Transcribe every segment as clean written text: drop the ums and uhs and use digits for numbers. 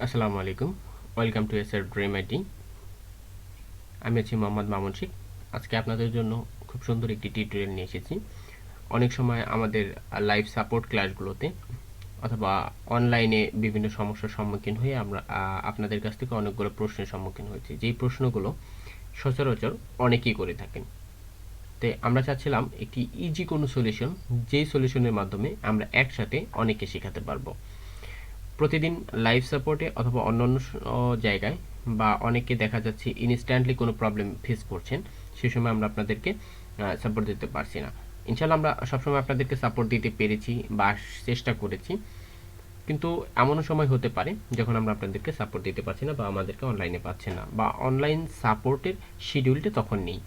আসসালামু আলাইকুম। Welcome to SR dream IT. আমি আছি মোহাম্মদ মামুন শেখ। আজকে আপনাদের জন্য খুব সুন্দর একটি টিউটোরিয়াল নিয়ে এসেছি। অনেক সময় আমাদের লাইভ সাপোর্ট ক্লাসগুলোতে অথবা অনলাইনে বিভিন্ন সমস্যার সম্মুখীন হয়ে আমরা আপনাদের কাছ থেকে অনেকগুলো প্রশ্নের সম্মুখীন হয়েছি, যেই প্রশ্নগুলো সচরাচর অনেকেই করে থাকেন। তো আমরা চাচ্ছিলাম একটি ইজি কোনো সলিউশন, যেই সলিউশনের মাধ্যমে আমরা একসাথে অনেককে শেখাতে পারবো। প্রতিদিন লাইভ সাপোর্টে অথবা অন্যান্য জায়গায় বা অনেকে দেখা যাচ্ছে ইনস্ট্যান্টলি কোনো প্রবলেম ফেস করছেন, সে সময় আমরা আপনাদেরকে সাপোর্ট দিতে পারছি না। ইনশাল্লাহ আমরা সবসময় আপনাদেরকে সাপোর্ট দিতে পেরেছি বা চেষ্টা করেছি, কিন্তু এমনও সময় হতে পারে যখন আমরা আপনাদেরকে সাপোর্ট দিতে পারছি না বা আমাদেরকে অনলাইনে পাচ্ছে না বা অনলাইন সাপোর্টের শিডিউলটা তখন নেই।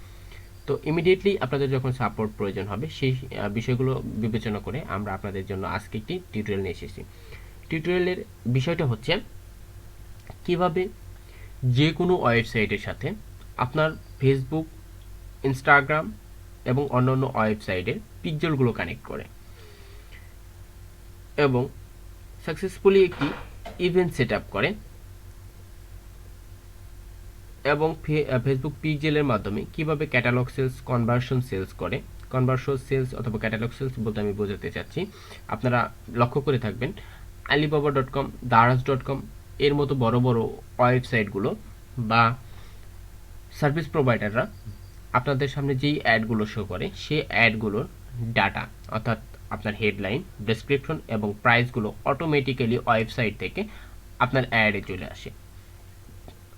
তো ইমিডিয়েটলি আপনাদের যখন সাপোর্ট প্রয়োজন হবে, সেই বিষয়গুলো বিবেচনা করে আমরা আপনাদের জন্য আজকে একটি টিউটোরিয়াল নিয়ে এসেছি। টিউটোরিয়ালের বিষয়টা হচ্ছে কিভাবে যে কোনো ওয়েবসাইটের সাথে আপনার ফেসবুক, ইনস্টাগ্রাম এবং অন্যান্য ওয়েবসাইটের পিক্সেলগুলো কানেক্ট করে এবং সাকসেসফুলি একটি ইভেন্ট সেট আপ করে এবং ফেসবুক পিক্সেলের মাধ্যমে কিভাবে ক্যাটালগ সেলস, কনভার্সন সেলস করে। কনভার্সন সেলস অথবা ক্যাটালগ সেলস বলতে আমি বোঝাতে চাচ্ছি, আপনারা লক্ষ্য করে থাকবেন alibaba.com, daraz.com এর মতো বড় বড় ওয়েবসাইটগুলো বা সার্ভিস প্রোভাইডাররা আপনাদের সামনে যেই অ্যাডগুলো শো করে, সেই অ্যাডগুলোর ডাটা অর্থাৎ আপনার হেডলাইন, ডেসক্রিপশন এবং প্রাইসগুলো অটোমেটিক্যালি ওয়েবসাইট থেকে আপনার অ্যাডে চলে আসে।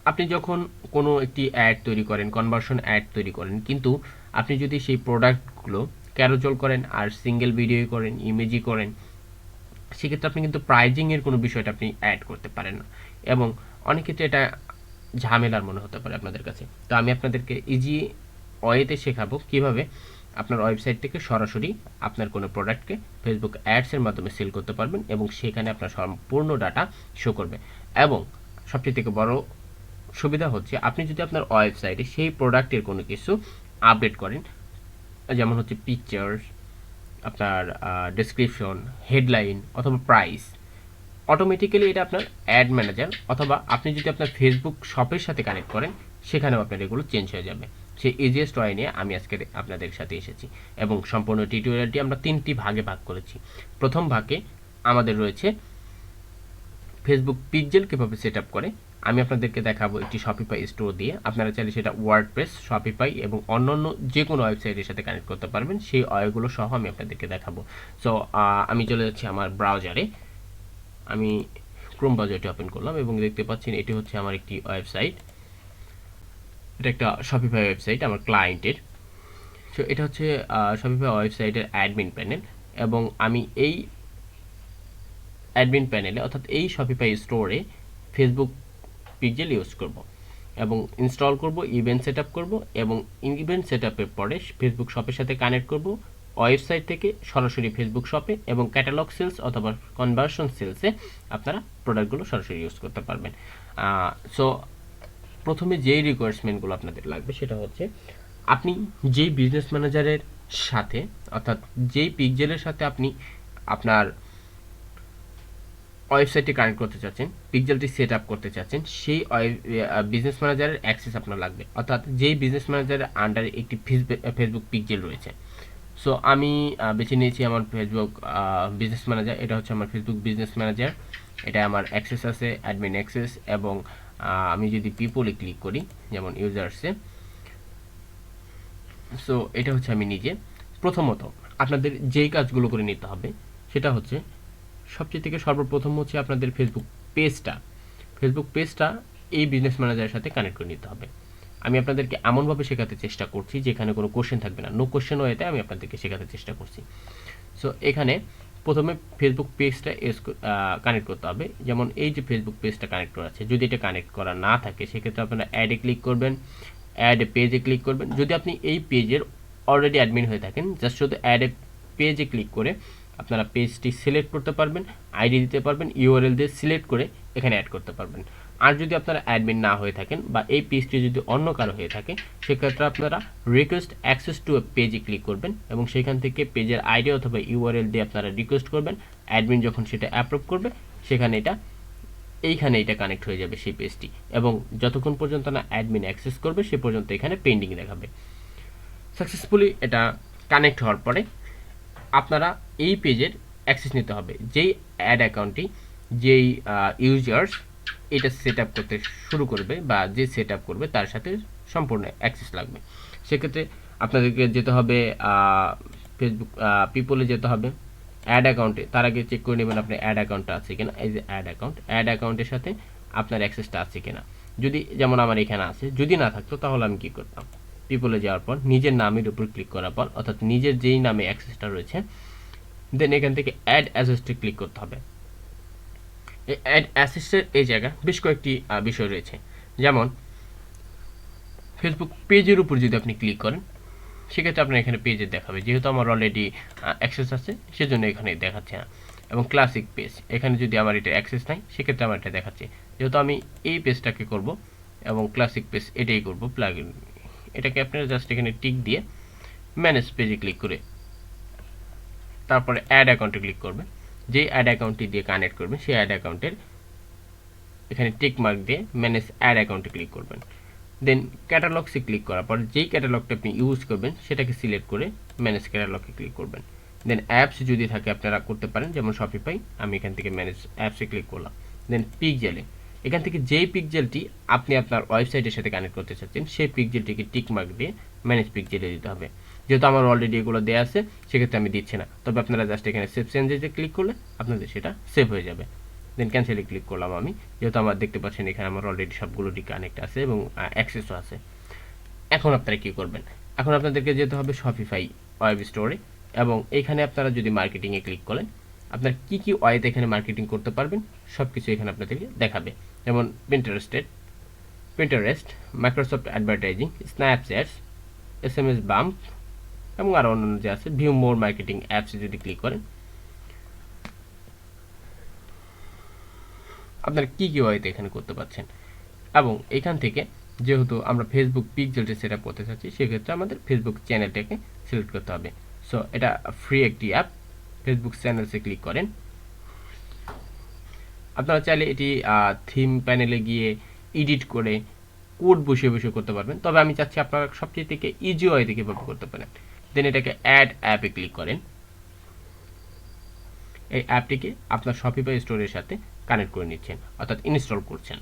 আপনি যখন কোনো একটি অ্যাড তৈরি করেন, কনভার্সন অ্যাড তৈরি করেন, কিন্তু আপনি যদি সেই প্রোডাক্টগুলো ক্যারোজল করেন আর সিঙ্গেল ভিডিও করেন, ইমেজই করেন, সেক্ষেত্রে আপনি কিন্তু প্রাইজিংয়ের কোনো বিষয়টা আপনি অ্যাড করতে পারেন না এবং অনেক ক্ষেত্রে এটা ঝামেলার মনে হতে পারে আপনাদের কাছে। তো আমি আপনাদেরকে ইজি ওয়েতে শেখাবো কিভাবে আপনার ওয়েবসাইট থেকে সরাসরি আপনার কোনো প্রোডাক্টকে ফেসবুক অ্যাডসের মাধ্যমে সেল করতে পারবেন এবং সেখানে আপনার সম্পূর্ণ ডাটা শো করবে। এবং সবচেয়ে থেকে বড় সুবিধা হচ্ছে, আপনি যদি আপনার ওয়েবসাইটে সেই প্রোডাক্টের কোনো কিছু আপডেট করেন, যেমন হচ্ছে পিকচার্স, আপনার ডেসক্রিপশন, হেডলাইন অথবা প্রাইস, অটোমেটিক্যালি এটা আপনার অ্যাড ম্যানেজার অথবা আপনি যদি আপনার ফেসবুক শপের সাথে কানেক্ট করেন, সেখানেও আপনার এগুলো চেঞ্জ হয়ে যাবে। সেই ইজিয়েস্ট ওয়ে নিয়ে আমি আজকে আপনাদের সাথে এসেছি এবং সম্পূর্ণ টিউটোরিয়ালটি আমরা 3টি ভাগে ভাগ করেছি। প্রথম ভাগে আমাদের রয়েছে ফেসবুক পিক্সেল কীভাবে সেট আপ করে। আমি আপনাদেরকে দেখাবো একটি শপিফাই স্টোর দিয়ে, আপনারা চাইলে সেটা ওয়ার্ডপ্রেস, শপিফাই এবং অন্যান্য যে কোনো ওয়েবসাইটের সাথে কানেক্ট করতে পারবেন, সেই ওয়েগুলো সহ আমি আপনাদেরকে দেখাবো। সো আমি চলে যাচ্ছি আমার ব্রাউজারে। আমি ক্রোম ব্রাউজারটি ওপেন করলাম এবং দেখতে পাচ্ছেন এটি হচ্ছে আমার একটি ওয়েবসাইট। এটা একটা শপিফাই ওয়েবসাইট আমার ক্লায়েন্টের। সো এটা হচ্ছে শপিফাই ওয়েবসাইটের অ্যাডমিন প্যানেল এবং আমি এই অ্যাডমিন প্যানেলে অর্থাৎ এই শপিফাই স্টোরে ফেসবুক পিক্সেল ইউজ করব এবং ইনস্টল করব, ইভেন্ট সেট আপ করবো এবং ইভেন্ট সেট আপের পরে ফেসবুক শপের সাথে কানেক্ট করব ওয়েবসাইট থেকে সরাসরি ফেসবুক শপে এবং ক্যাটালগ সেলস অথবা কনভার্সন সেলসে আপনারা প্রোডাক্টগুলো সরাসরি ইউজ করতে পারবেন। সো প্রথমে যেই রিকোয়ারমেন্টগুলো আপনাদের লাগবে সেটা হচ্ছে, আপনি যেই বিজনেস ম্যানেজারের সাথে অর্থাৎ যেই পিক্সেলের সাথে আপনি আপনার ওয়েবসাইটটি কানেক্ট করতে চাচ্ছেন, পিক্সেলটি সেট আপ করতে চাচ্ছেন, সেই বিজনেস ম্যানেজারের অ্যাক্সেস আপনার লাগবে, অর্থাৎ যেই বিজনেস ম্যানেজারের আন্ডারে একটি ফেসবুক পিক্সেল রয়েছে। সো আমি বেছে নিয়েছি আমার ফেসবুক বিজনেস ম্যানেজার। এটা হচ্ছে আমার ফেসবুক বিজনেস ম্যানেজার, এটা আমার অ্যাক্সেস আছে, অ্যাডমিন অ্যাক্সেস এবং আমি যদি পিপলে ক্লিক করি যেমন ইউজার্সে, সো এটা হচ্ছে আমি নিজে। প্রথমত আপনাদের যেই কাজগুলো করে নিতে হবে সেটা হচ্ছে, সবচেয়ে থেকে সর্বপ্রথম হচ্ছে আপনাদের ফেসবুক পেজটা এই বিজনেস ম্যানেজারের সাথে কানেক্ট করে নিতে হবে। আমি আপনাদেরকে এমনভাবে শেখাতে চেষ্টা করছি যেখানে কোনো কোশ্চেন থাকবে না, নো কোশ্চেন ওয়েতে আমি আপনাদেরকে শেখাতে চেষ্টা করছি। সো এখানে প্রথমে ফেসবুক পেজটা কানেক্ট করতে হবে। যেমন এই যে ফেসবুক পেজটা কানেক্ট করা আছে, যদি এটা কানেক্ট করা না থাকে সেক্ষেত্রে আপনারা অ্যাডে ক্লিক করবেন, অ্যাড পেজে ক্লিক করবেন। যদি আপনি এই পেজের অলরেডি অ্যাডমিন হয়ে থাকেন, জাস্ট শুধু অ্যাড পেজে ক্লিক করে আপনারা পেজটি সিলেক্ট করতে পারবেন, আইডি দিতে পারবেন, ইউআরএল দিয়ে সিলেক্ট করে এখানে অ্যাড করতে পারবেন। আর যদি আপনারা অ্যাডমিন না হয়ে থাকেন বা এই পেজটি যদি অন্য কারো হয়ে থাকে, সেক্ষেত্রে আপনারা রিকোয়েস্ট অ্যাক্সেস টু এ পেজে ক্লিক করবেন এবং সেখান থেকে পেজের আইডি অথবা ইউআরএল দিয়ে আপনারা রিকোয়েস্ট করবেন। অ্যাডমিন যখন সেটা অ্যাপ্রুভ করবে, সেখানে এটা এইখানে এটা কানেক্ট হয়ে যাবে সেই পেজটি, এবং যতক্ষণ পর্যন্ত না অ্যাডমিন অ্যাক্সেস করবে সে পর্যন্ত এখানে পেন্ডিং দেখাবে। সাকসেসফুলি এটা কানেক্ট হওয়ার পরে আপনারা এই পেজের অ্যাক্সেস নিতে হবে। যেই অ্যাড অ্যাকাউন্টটি যেই ইউজার্স এটা সেট আপ করতে শুরু করবে বা যে সেট আপ করবে তার সাথে সম্পূর্ণ অ্যাক্সেস লাগবে। সেক্ষেত্রে আপনাদেরকে যেতে হবে ফেসবুক পিপলে যেতে হবে, অ্যাড অ্যাকাউন্টে। তার আগে চেক করে নেবেন আপনার অ্যাড অ্যাকাউন্টটা আছে কিনা। এই যে অ্যাড অ্যাকাউন্টের সাথে আপনার অ্যাক্সেসটা আছে কিনা। যদি যেমন আমার এখানে আছে, যদি না থাকতো তাহলে আমি কি করতাম, পিপলে যাওয়ার পর নিজের নামের উপর ক্লিক করার পর, অর্থাৎ নিজের যেই নামে অ্যাক্সেসটা রয়েছে, দেন এখান থেকে অ্যাড অ্যাসেসটে ক্লিক করতে হবে। এই অ্যাড অ্যাসেসের এই জায়গা বেশ কয়েকটি বিষয় রয়েছে, যেমন ফেসবুক পেজের উপর যদি আপনি ক্লিক করেন সেক্ষেত্রে আপনার এখানে পেজে দেখাবে, যেহেতু আমার অলরেডি অ্যাক্সেস আছে সেজন্য এখানে দেখাচ্ছে না। এবং ক্লাসিক পেজ, এখানে যদি আমার এটা অ্যাক্সেস নাই সেক্ষেত্রে আমার এটা দেখাচ্ছে। যেহেতু আমি এই পেজটাকে করব এবং ক্লাসিক পেজ এটাই করব, প্লাগইন এটাকে আপনারা জাস্ট এখানে টিক দিয়ে ম্যানেজ পেজে ক্লিক করে তারপরে অ্যাড অ্যাকাউন্টে ক্লিক করবে। যেই অ্যাড অ্যাকাউন্টটি দিয়ে কানেক্ট করবে সেই অ্যাড অ্যাকাউন্টের এখানে টিক মার্ক দিয়ে ম্যানেজ অ্যাড অ্যাকাউন্টে ক্লিক করবেন। দেন ক্যাটালগসে ক্লিক করার পর যেই ক্যাটালগটা আপনি ইউজ করবেন সেটাকে সিলেক্ট করে ম্যানেজ ক্যাটালগে ক্লিক করবেন। দেন অ্যাপস যদি থাকে আপনারা করতে পারেন, যেমন শপিফাই, আমি এখান থেকে ম্যানেজ অ্যাপসে ক্লিক করলাম। দেন পিকজেলে, এখান থেকে যেই পিকজেলটি আপনি আপনার ওয়েবসাইটের সাথে কানেক্ট করতে চাচ্ছেন সেই পিকজেলটিকে টিক মার্ক দিয়ে ম্যানেজ পিকজেলে দিতে হবে। যেহেতু আমার অলরেডি এগুলো দেওয়া আছে সেক্ষেত্রে আমি দিচ্ছি না, তবে আপনারা জাস্ট এখানে সেভ চেঞ্জেসে ক্লিক করলে আপনাদের সেটা সেভ হয়ে যাবে। দেন ক্যান্সেলে ক্লিক করলাম আমি, যেহেতু আমার দেখতে পাচ্ছেন এখানে আমার অলরেডি সবগুলোটি কানেক্ট আছে এবং অ্যাক্সেসও আছে। এখন আপনারা কি করবেন, এখন আপনাদেরকে যেতে হবে শপিফাই ওয়েব স্টোরে, এবং এখানে আপনারা যদি মার্কেটিংয়ে ক্লিক করেন আপনার কি কি ওয়েতে এখানে মার্কেটিং করতে পারবেন সব কিছু এখানে আপনাদেরকে দেখাবে। যেমন Pinterest, Microsoft advertising, Snapchats, SMS Bump এবং আরও অন্যান্য যে আছে। ভিউ মোর মার্কেটিং অ্যাপসে যদি ক্লিক করেন আপনারা কী কী ওয়েতে এখানে করতে পারছেন। এবং এখান থেকে যেহেতু আমরা ফেসবুক পিক্সেলটা সেট আপ করতে চাচ্ছি সেক্ষেত্রে আমাদের ফেসবুক চ্যানেলটাকে সিলেক্ট করতে হবে। সো এটা ফ্রি একটি অ্যাপ, ফেসবুক চ্যানেলসে ক্লিক করেন। আপনারা চাইলে এটি থিম প্যানেলে গিয়ে এডিট করে কোড বসিয়ে বসিয়ে করতে পারবেন, তবে আমি চাচ্ছি আপনারা সবচেয়ে থেকে ইজি ওয়েতে কীভাবে করতে পারেন। দেন এটাকে অ্যাড অ্যাপে ক্লিক করেন। এই অ্যাপটিকে আপনার শপিফাই স্টোরের সাথে কানেক্ট করে নিচ্ছেন, অর্থাৎ ইনস্টল করছেন।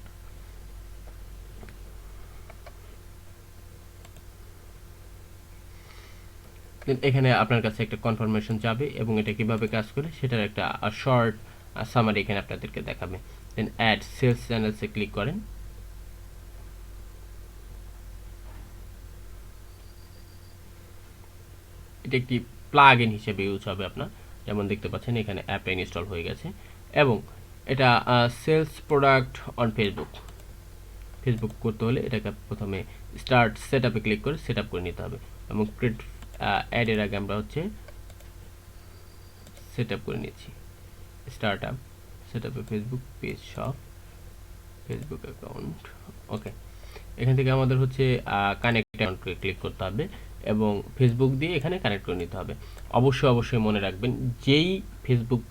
এখানে আপনার কাছে একটা কনফার্মেশন যাবে এবং এটা কিভাবে কাজ করে সেটার একটা শর্ট সামারি এখানে আপনাদেরকে দেখাবে। দেন অ্যাড সেলস চ্যানেলসে ক্লিক করেন। এটা একটি প্লাগ ইন হিসেবে ইউজ হবে আপনার, যেমন দেখতে পাচ্ছেন এখানে অ্যাপটা ইনস্টল হয়ে গেছে। এবং এটা সেলস প্রোডাক্ট অন ফেসবুক করতে হলে এটাকে প্রথমে স্টার্ট সেট আপে ক্লিক করে সেট আপ করে নিতে হবে। এবং ক্রিয়েট অ্যাডের আগে আমরা হচ্ছে সেট আপ করে নিচ্ছি। স্টার্ট আপ, সেট আপে Facebook page, shop, Facebook account. Okay, এখান থেকে আমাদের হচ্ছে কানেক্ট অ্যাকাউন্টকে ক্লিক করতে হবে এবং ফেসবুক দিয়ে এখানে কানেক্ট করে নিতে হবে। অবশ্যই মনে রাখবেন, যেই ফেসবুক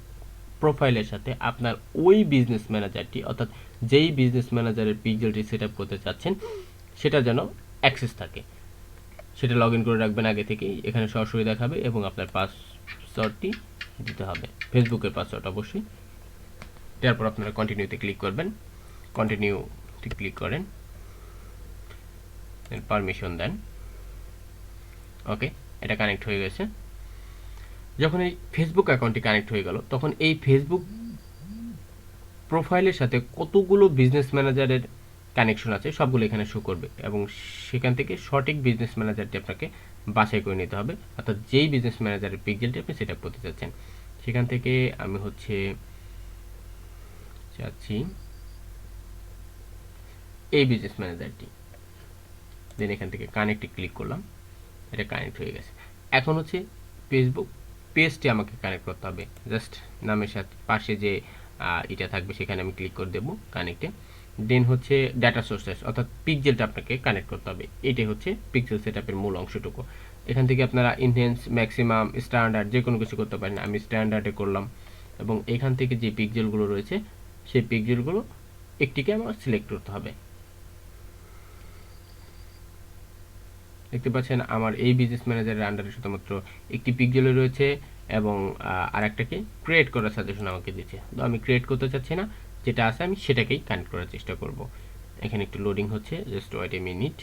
প্রোফাইলের সাথে আপনার ওই বিজনেস ম্যানেজারটি, অর্থাৎ যেই বিজনেস ম্যানেজারের পিক্সেলটি সেট আপ করতে চাচ্ছেন সেটা যেন অ্যাক্সেস থাকে, সেটা লগ ইন করে রাখবেন আগে থেকেই। এখানে সরাসরি দেখাবে এবং আপনার পাসওয়ার্ডটি দিতে হবে, ফেসবুকের পাসওয়ার্ড অবশ্যই। তারপর আপনারা কন্টিনিউতে ক্লিক করবেন, কন্টিনিউতে ক্লিক করেন, পারমিশন দেন। ওকে, এটা কানেক্ট হয়ে গেছে। যখন এই ফেসবুক অ্যাকাউন্টটি কানেক্ট হয়ে গেল তখন এই ফেসবুক প্রোফাইলের সাথে কতগুলো বিজনেস ম্যানেজারের কানেকশন আছে সবগুলো এখানে শো করবে এবং সেখান থেকে সঠিক বিজনেস ম্যানেজারটি আপনাকে বাছাই করে নিতে হবে, অর্থাৎ যেই বিজনেস ম্যানেজারের পিক্সেলটি আপনি সেট আপ করতে চাচ্ছেন। সেখান থেকে আমি হচ্ছে চাচ্ছি এই বিজনেস ম্যানেজারটি। দেন এখান থেকে কানেক্টে ক্লিক করলাম, এটা কানেক্ট হয়ে গেছে। এখন হচ্ছে ফেসবুক পেজটি আমাকে কানেক্ট করতে হবে। জাস্ট নামের সাথে পাশে যে এটা থাকবে সেখানে আমি ক্লিক করে দেবো কানেক্টে। দেন হচ্ছে ডাটা সোর্সেস, অর্থাৎ পিক্সেলটা আপনাকে কানেক্ট করতে হবে। এটাই হচ্ছে পিক্সেল সেট আপের মূল অংশটুকু। এখান থেকে আপনারা ইনহেন্স, ম্যাক্সিমাম, স্ট্যান্ডার্ড যে কোনো কিছু করতে পারেন। আমি স্ট্যান্ডার্ডে করলাম এবং এখান থেকে যে পিক্সেলগুলো রয়েছে সেই পিক্সেলগুলো একটিকে আমার সিলেক্ট করতে হবে। দেখতে পাচ্ছেন আমার এই বিজনেস ম্যানেজারের আন্ডারে শুধুমাত্র একটি পিক্সেল রয়েছে এবং আরেকটাকে ক্রিয়েট করার সাজেশন আমাকে দিচ্ছে। তো আমি ক্রিয়েট করতে চাচ্ছি না, যেটা আছে আমি সেটাকেই কানেক্ট করার চেষ্টা করব। এখানে একটু লোডিং হচ্ছে, জাস্ট ওয়েট এ মিনিট।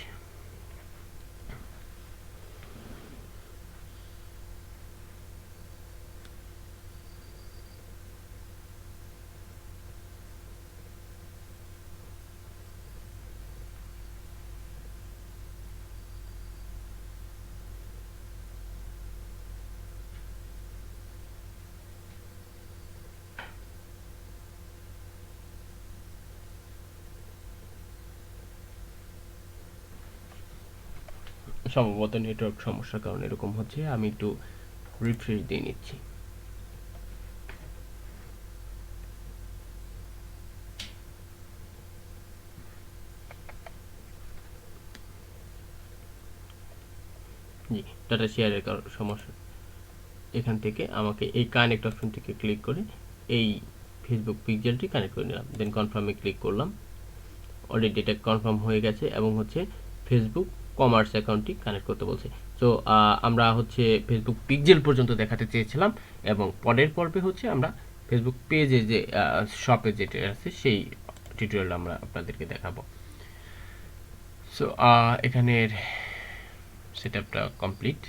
সম্ভবত নেটওয়ার্ক সমস্যার কারণে এরকম হচ্ছে, আমি একটু রিফ্রেশ দিয়ে নিচ্ছি। জি, ডাটা শেয়ারের কারণ সমস্যা। এখান থেকে আমাকে এই কানেক্ট অপশনটিকে ক্লিক করে এই ফেসবুক পিক্সেলটি কানেক্ট করে নিলাম, দেন কনফার্মে ক্লিক করলাম। অলরেডি এটা কনফার্ম হয়ে গেছে এবং হচ্ছে ফেসবুক কমার্স অ্যাকাউন্টটি কানেক্ট করতে বলছে। সো আমরা হচ্ছে ফেসবুক পিক্সেল পর্যন্ত দেখাতে চেয়েছিলাম এবং পরের পর্বে হচ্ছে আমরা ফেসবুক পেজে যে শপে যেটা আছে সেই টিউটোরিয়ালটা আমরা আপনাদেরকে দেখাবো। সো এখানের সেটআপটা কমপ্লিট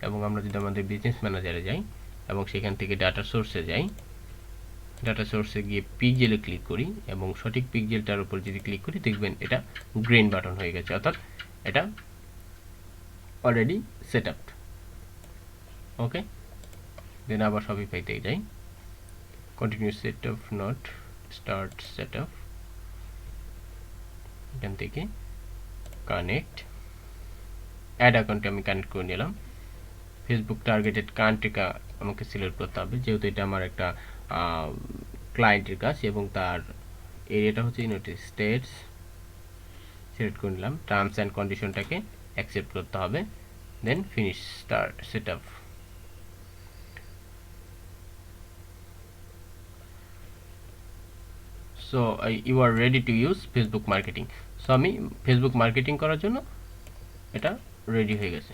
এবং আমরা যদি আমাদের বিজনেস ম্যানেজারে যাই এবং সেখান থেকে ডাটা সোর্সে যাই, ডাটা সোর্সে গিয়ে পিক্সেলে ক্লিক করি এবং সঠিক পিক্সেলটার উপর যদি ক্লিক করি দেখবেন এটা গ্রিন বাটন হয়ে গেছে, অর্থাৎ এটা অলরেডি সেট আপ। ওকে, দেন আবার শপিফাইতে যাই, continue set up not start set up, এখান থেকে কানেক্ট অ্যাড অ্যাকাউন্টে আমি কানেক্ট করে নিলাম। ফেসবুক টার্গেটেড কান্ট্রিটা আমাকে সিলেক্ট করতে হবে, যেহেতু এটা আমার একটা ক্লায়েন্টের কাজ এবং তার এরিয়াটা হচ্ছে ইউনাইটেড স্টেটস। সিলেক্ট করে নিলাম, টার্মস অ্যান্ড কন্ডিশনটাকে অ্যাকসেপ্ট করতে হবে, then finish start set up. So you are ready to use Facebook marketing. So আমি ফেসবুক মার্কেটিং করার জন্য এটা রেডি হয়ে গেছে।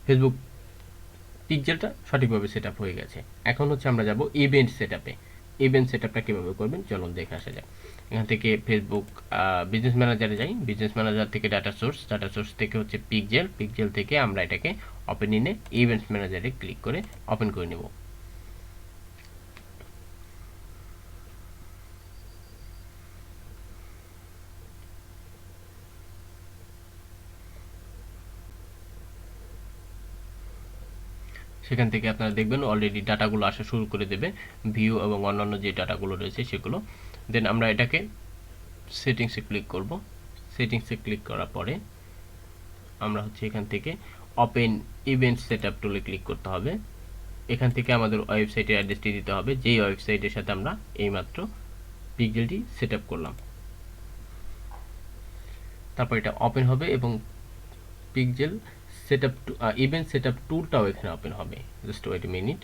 ফেসবুক পিক্সেলটা সঠিকভাবে সেট আপ হয়ে গেছে। এখন হচ্ছে আমরা যাব ইভেন্ট সেট আপে। ইভেন্ট সেট আপটা কীভাবে করবেন চলুন দেখে আসা যাক। এখান থেকে ফেসবুক বিজনেস ম্যানেজারে যাই, বিজনেস ম্যানেজার থেকে ডাটা সোর্স থেকে হচ্ছে পিক্সেল থেকে আমরা এটাকে ওপেন ইনে ইভেন্টস ম্যানেজারে ক্লিক করে ওপেন করে নেব। সেখান থেকে আপনারা দেখবেন অলরেডি ডাটাগুলো আসা শুরু করে দেবে, ভিউ এবং অন্যান্য যে ডাটাগুলো রয়েছে সেগুলো। দেন আমরা এটাকে সেটিংসে ক্লিক করব। সেটিংসে ক্লিক করার পরে আমরা হচ্ছে এখান থেকে ওপেন ইভেন্ট সেটআপ টুলে ক্লিক করতে হবে। এখান থেকে আমাদের ওয়েবসাইটের অ্যাড্রেসটি দিতে হবে, যেই ওয়েবসাইটের সাথে আমরা এইমাত্র পিক্সেলটি সেটআপ করলাম। তারপর এটা ওপেন হবে এবং পিক্সেল সেটআপ ইভেন্ট সেটআপ টুলটাও এখানে ওপেন হবে। Just wait a minute.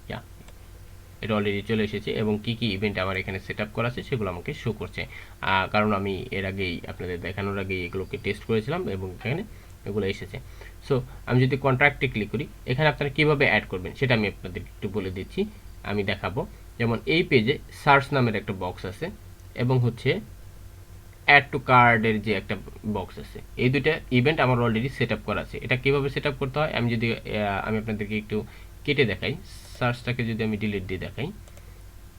Yeah, এটা অলরেডি চলে এসেছে এবং কি কি ইভেন্ট আমার এখানে সেটআপ করা আছে সেগুলো আমাকে শো করছে, কারণ আমি এর আগেই আপনাদের দেখানোর আগেই এগুলোকে টেস্ট করেছিলাম এবং এখানে এগুলো এসেছে। সো আমি যদি কন্ট্রাক্টে ক্লিক করি, এখানে আপনারা কীভাবে অ্যাড করবেন সেটা আমি আপনাদের একটু বলে দিচ্ছি, আমি দেখাবো। যেমন এই পেজে সার্চ নামের একটা বক্স আছে এবং হচ্ছে অ্যাড টু কার্ডের যে একটা বক্স আছে, এই দুইটা ইভেন্ট আমার অলরেডি সেট আপ করা আছে। এটা কীভাবে সেট আপ করতে হয় আমি আপনাদেরকে একটু কেটে দেখাই। সার্চটাকে যদি আমি ডিলিট দিয়ে দেখাই,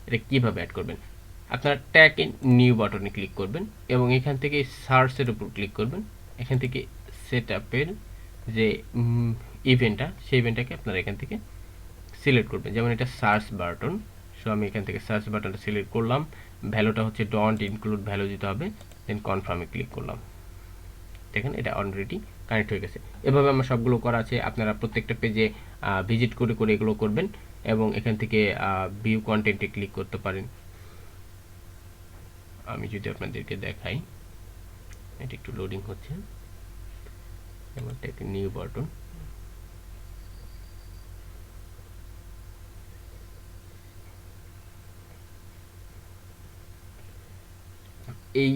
এটা কীভাবে অ্যাড করবেন। আপনারা ট্যাগ ইন নিউ বাটনে ক্লিক করবেন এবং এখান থেকে সার্চের উপর ক্লিক করবেন। এখান থেকে সেট আপের যে ইভেন্টটা, সেই ইভেন্টটাকে আপনারা এখান থেকে সিলেক্ট করবেন। যেমন এটা সার্চ বাটন, সো আমি এখান থেকে সার্চ বাটনটা সিলেক্ট করলাম, ভ্যালুটা হচ্ছে ডন্ট ইনক্লুড ভ্যালু দিতে হবে, দেন কনফার্মে ক্লিক করলাম। দেখেন এটা অলরেডি কানেক্ট হয়ে গেছে। এভাবে আমার সবগুলো করা আছে, আপনারা প্রত্যেকটা পেজে ভিজিট করে করে এগুলো করবেন এবং এখান থেকে ভিউ কন্টেন্টে ক্লিক করতে পারেন। আমি যদি আপনাদেরকে দেখাই, এটা একটু লোডিং হচ্ছে, যেমন নিউ বাটন, এই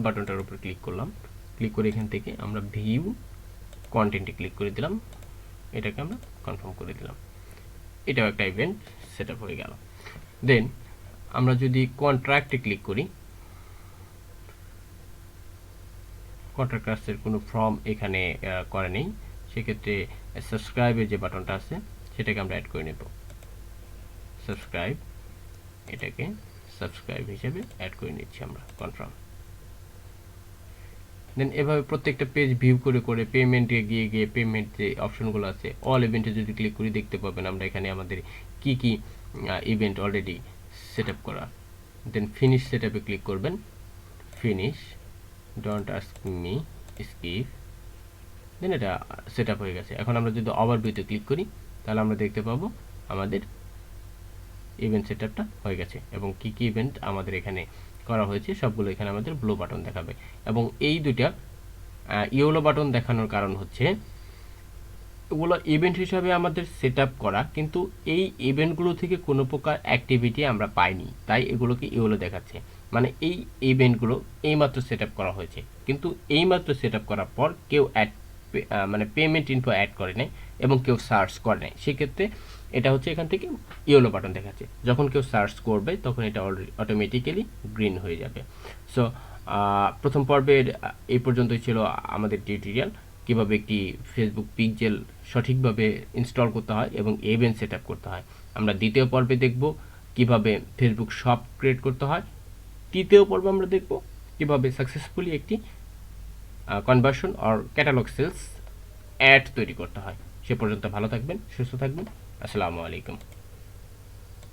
বাটনটার উপর ক্লিক করলাম, ক্লিক করে এখান থেকে আমরা ভিউ কন্টেন্টে ক্লিক করে দিলাম, এটাকে আমরা কনফার্ম করে দিলাম। এটাও একটা ইভেন্ট সেট আপ হয়ে গেল। দেন আমরা যদি কন্ট্রাক্টে ক্লিক করি, কন্ট্রাক্টার্সের কোনো ফর্ম এখানে করা নেই, সেক্ষেত্রে সাবস্ক্রাইবের যে বাটনটা আছে সেটাকে আমরা অ্যাড করে নেব। সাবস্ক্রাইব, এটাকে সাবস্ক্রাইব হিসেবে অ্যাড করে নিচ্ছি আমরা, কনফার্ম। দেন এভাবে প্রত্যেকটা পেজ ভিউ করে করে পেমেন্টে গিয়ে গিয়ে পেমেন্ট যে অপশনগুলো আছে অল ইভেন্টে যদি ক্লিক করি দেখতে পাবেন আমরা এখানে আমাদের কি কি ইভেন্ট অলরেডি সেট আপ করা। দেন ফিনিশ সেট আপে ক্লিক করবেন, finish, don't ask me, skip. Then এটা সেট আপ হয়ে গেছে। এখন আমরা যদি ওভারভিউতে ক্লিক করি তাহলে আমরা দেখতে পাবো আমাদের ইভেন্ট সেট আপটা হয়ে গেছে এবং কি কি ইভেন্ট আমাদের এখানে করা হয়েছে সবগুলো এখানে আমাদের ব্লু বাটন দেখাবে। এবং এই দুইটা ইয়েলো বাটন দেখানোর কারণ হচ্ছে এগুলো ইভেন্ট হিসাবে আমাদের সেট আপ করা, কিন্তু এই ইভেন্টগুলো থেকে কোনো প্রকার অ্যাক্টিভিটি আমরা পাইনি, তাই এগুলোকে ইয়েলো দেখাচ্ছে। মানে এই ইভেন্টগুলো এইমাত্র সেট আপ করা হয়েছে, কিন্তু এইমাত্র সেট আপ করার পর কেউ মানে পেমেন্ট ইনফো অ্যাড করে নেয় এবং কেউ সার্চ করে নেয়, সেক্ষেত্রে এটা হচ্ছে এখান থেকে ইয়েলো বাটন দেখাচ্ছে। যখন কেউ সার্চ করবে তখন এটা অটোমেটিক্যালি গ্রিন হয়ে যাবে। সো প্রথম পর্বের এই পর্যন্তই ছিল আমাদের টিউটোরিয়াল, কীভাবে একটি ফেসবুক পিক্সেল সঠিকভাবে ইনস্টল করতে হয় এবং ইভেন্ট সেট আপ করতে হয়। আমরা দ্বিতীয় পর্বে দেখব কীভাবে ফেসবুক শপ ক্রিয়েট করতে হয়। তৃতীয় পর্বে আমরা দেখব কীভাবে সাকসেসফুলি একটি conversion or catalogue sales ad তৈরি করতে হয়। সে পর্যন্ত ভালো থাকবেন, সুস্থ থাকবেন। আসসালামু আলাইকুম।